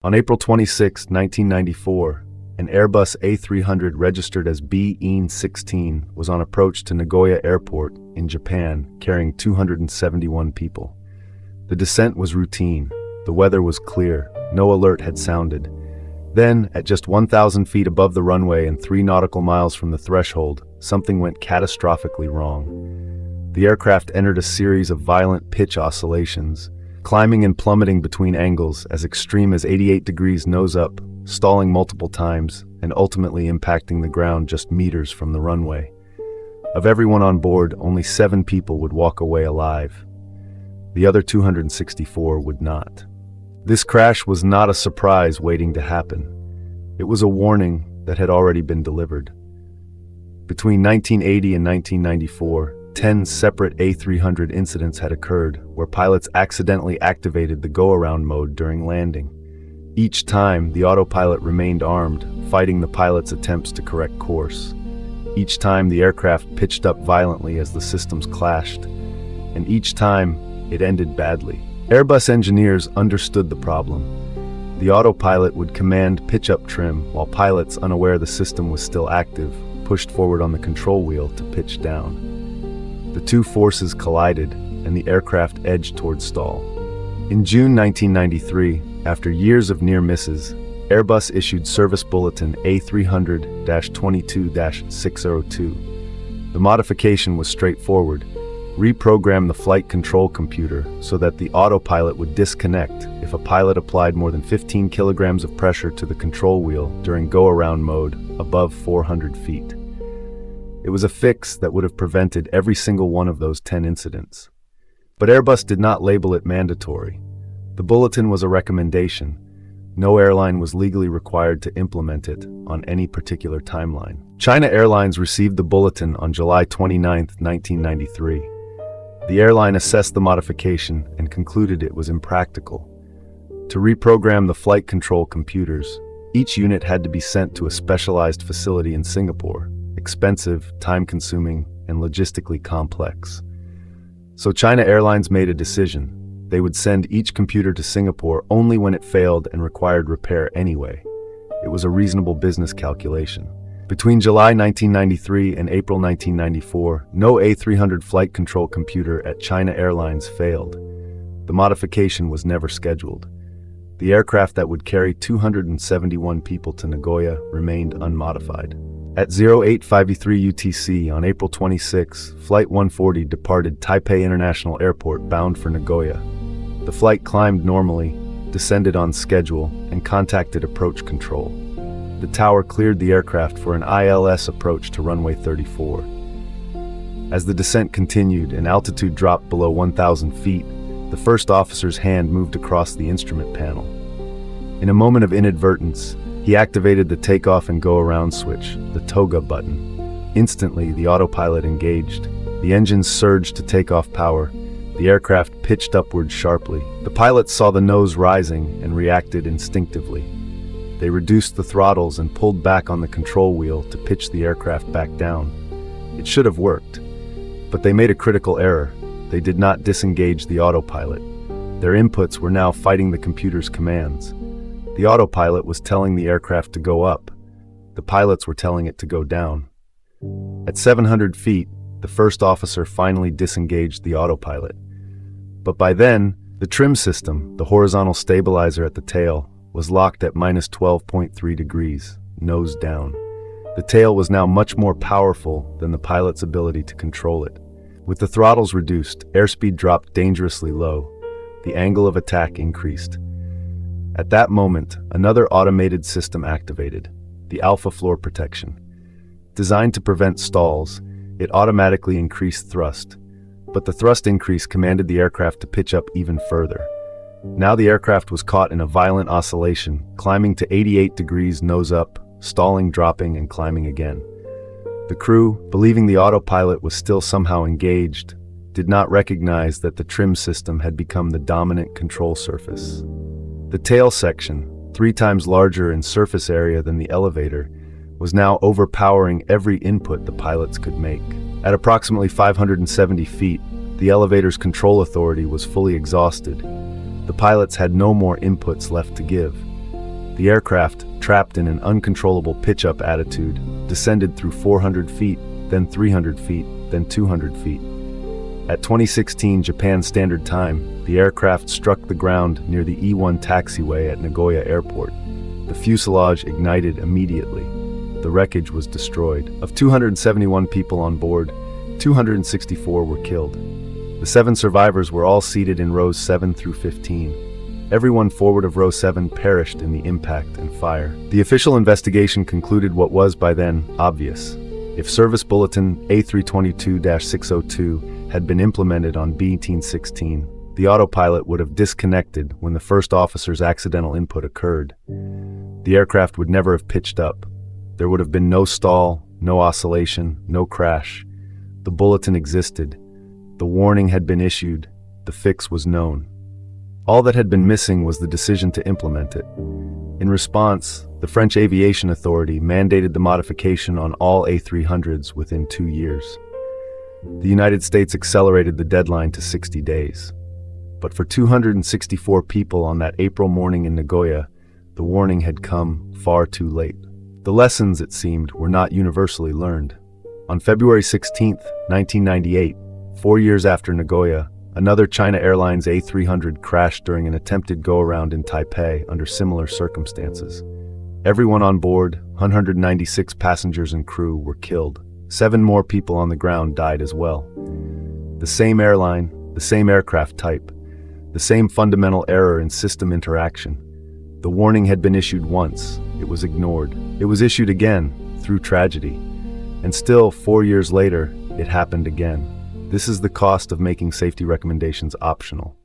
On April 26, 1994, an Airbus A300 registered as BE-16 was on approach to Nagoya Airport in Japan, carrying 271 people. The descent was routine. The weather was clear. No alert had sounded. Then, at just 1,000 feet above the runway and 3 nautical miles from the threshold, something went catastrophically wrong. The aircraft entered a series of violent pitch oscillations, climbing and plummeting between angles as extreme as 88 degrees nose up, stalling multiple times, and ultimately impacting the ground just meters from the runway. Of everyone on board, only 7 people would walk away alive. The other 264 would not. This crash was not a surprise waiting to happen. It was a warning that had already been delivered. Between 1980 and 1994, 10 separate A300 incidents had occurred where pilots accidentally activated the go-around mode during landing. Each time, the autopilot remained armed, fighting the pilot's attempts to correct course. Each time, the aircraft pitched up violently as the systems clashed, and each time, it ended badly. Airbus engineers understood the problem. The autopilot would command pitch-up trim while pilots, unaware the system was still active, pushed forward on the control wheel to pitch down. The two forces collided, and the aircraft edged toward stall. In June 1993, after years of near misses, Airbus issued Service Bulletin A300-22-602. The modification was straightforward: reprogram the flight control computer so that the autopilot would disconnect if a pilot applied more than 15 kilograms of pressure to the control wheel during go-around mode above 400 feet. It was a fix that would have prevented every single one of those 10 incidents. But Airbus did not label it mandatory. The bulletin was a recommendation. No airline was legally required to implement it on any particular timeline. China Airlines received the bulletin on July 29, 1993. The airline assessed the modification and concluded it was impractical. To reprogram the flight control computers, each unit had to be sent to a specialized facility in Singapore, expensive, time-consuming, and logistically complex. So China Airlines made a decision. They would send each computer to Singapore only when it failed and required repair anyway. It was a reasonable business calculation. Between July 1993 and April 1994, no A300 flight control computer at China Airlines failed. The modification was never scheduled. The aircraft that would carry 271 people to Nagoya remained unmodified. At 0853 UTC on April 26, Flight 140 departed Taipei International Airport bound for Nagoya. The flight climbed normally, descended on schedule, and contacted approach control. The tower cleared the aircraft for an ILS approach to runway 34. As the descent continued and altitude dropped below 1,000 feet, the first officer's hand moved across the instrument panel. In a moment of inadvertence, he activated the takeoff and go-around switch, the TOGA button. Instantly, the autopilot engaged. The engines surged to take off power. The aircraft pitched upward sharply. The pilots saw the nose rising and reacted instinctively. They reduced the throttles and pulled back on the control wheel to pitch the aircraft back down. It should have worked, but they made a critical error. They did not disengage the autopilot. Their inputs were now fighting the computer's commands. The autopilot was telling the aircraft to go up. The pilots were telling it to go down. At 700 feet, the first officer finally disengaged the autopilot. But by then, the trim system, the horizontal stabilizer at the tail, was locked at minus 12.3 degrees, nose down. The tail was now much more powerful than the pilot's ability to control it. With the throttles reduced, airspeed dropped dangerously low. The angle of attack increased. At that moment, another automated system activated, the Alpha Floor Protection. Designed to prevent stalls, it automatically increased thrust, but the thrust increase commanded the aircraft to pitch up even further. Now the aircraft was caught in a violent oscillation, climbing to 88 degrees nose up, stalling, dropping, and climbing again. The crew, believing the autopilot was still somehow engaged, did not recognize that the trim system had become the dominant control surface. The tail section, 3 times larger in surface area than the elevator, was now overpowering every input the pilots could make. At approximately 570 feet, the elevator's control authority was fully exhausted. The pilots had no more inputs left to give. The aircraft, trapped in an uncontrollable pitch-up attitude, descended through 400 feet, then 300 feet, then 200 feet. At 2016 Japan Standard Time, the aircraft struck the ground near the E1 taxiway at Nagoya Airport. The fuselage ignited immediately. The wreckage was destroyed. Of 271 people on board, 264 were killed. The 7 survivors were all seated in rows 7 through 15. Everyone forward of row 7 perished in the impact and fire. The official investigation concluded what was by then obvious. If Service Bulletin A300-22-602 had been implemented on B-1816, the autopilot would have disconnected when the first officer's accidental input occurred. The aircraft would never have pitched up. There would have been no stall, no oscillation, no crash. The bulletin existed. The warning had been issued. The fix was known. All that had been missing was the decision to implement it. In response, the French Aviation Authority mandated the modification on all A300s within 2 years. The United States accelerated the deadline to 60 days. But for 264 people on that April morning in Nagoya, the warning had come far too late. The lessons, it seemed, were not universally learned. On February 16, 1998, 4 years after Nagoya, another China Airlines A300 crashed during an attempted go-around in Taipei under similar circumstances. Everyone on board, 196 passengers and crew, were killed. 7 more people on the ground died as well. The same airline, the same aircraft type, the same fundamental error in system interaction. The warning had been issued once. It was ignored. It was issued again, through tragedy. And still, 4 years later, it happened again. This is the cost of making safety recommendations optional.